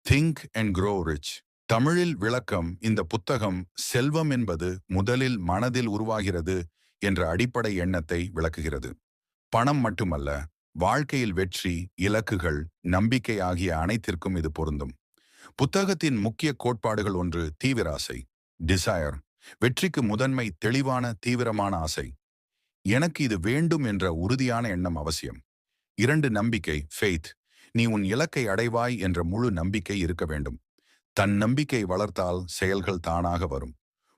Think and grow rich. தமிழில் விளக்கம். இந்த புத்தகம் செல்வம் என்பது முதலில் மனதில் உருவாகிறது என்ற அடிப்படை எண்ணத்தை விளக்குகிறது. பணம் மட்டுமல்ல, வாழ்க்கையில் வெற்றி, இலக்குகள், நம்பிக்கை ஆகிய அனைத்திற்கும் இது பொருந்தும். புத்தகத்தின் முக்கிய கோட்பாடுகள். ஒன்று, தீவிர ஆசை, டிசையர். வெற்றிக்கு முதன்மை தெளிவான தீவிரமான ஆசை. எனக்கு இது வேண்டும் என்ற உறுதியான எண்ணம் அவசியம். 2, நம்பிக்கை, ஃபெய்த். நீ உன் இலக்கை அடைவாய் என்ற முழு நம்பிக்கை இருக்க வேண்டும். தன்னம்பிக்கை வளர்த்தால் செயல்கள் தானாக வரும்.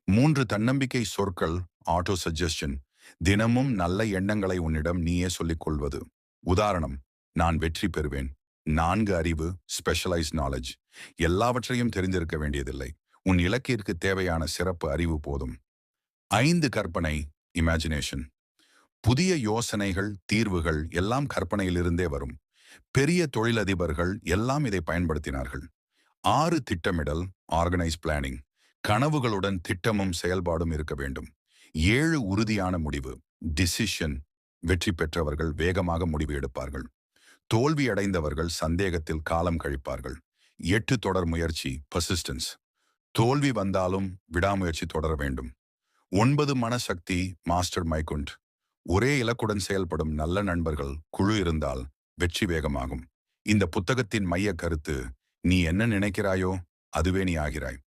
3, தன்னம்பிக்கை சொற்கள், ஆட்டோ சஜஷன். தினமும் நல்ல எண்ணங்களை உன்னிடம் நீயே சொல்லிக் கொள்வது. உதாரணம், நான் வெற்றி பெறுவேன். 4, அறிவு, ஸ்பெஷலைஸ் நாலேஜ். எல்லாவற்றையும் தெரிந்திருக்க வேண்டியதில்லை. உன் இலக்கிற்கு தேவையான சிறப்பு அறிவு போதும். 5, கற்பனை, இமேஜினேஷன். புதிய யோசனைகள், தீர்வுகள் எல்லாம் கற்பனையிலிருந்தே வரும். பெரிய தொழிலதிபர்கள் எல்லாம் இதை பயன்படுத்தினார்கள். 6, திட்டமிடல், ஆர்கனைஸ் பிளானிங். கனவுகளுடன் திட்டமும் செயல்பாடும் இருக்க வேண்டும். 7, உறுதியான முடிவு, டிசிஷன். வெற்றி பெற்றவர்கள் வேகமாக முடிவு எடுப்பார்கள். தோல்வி அடைந்தவர்கள் சந்தேகத்தில் காலம் கழிப்பார்கள். 8, தொடர் முயற்சி, பர்சிஸ்டன்ஸ். தோல்வி வந்தாலும் விடாமுயற்சி தொடர வேண்டும். 9, மனசக்தி, மாஸ்டர் மைக்குண்ட். ஒரே இலக்குடன் செயல்படும் நல்ல நண்பர்கள் குழு இருந்தால் வெற்றி வேகமாகும். இந்த புத்தகத்தின் மைய கருத்து, நீ என்ன நினைக்கிறாயோ அதுவே நீ ஆகிறாய்.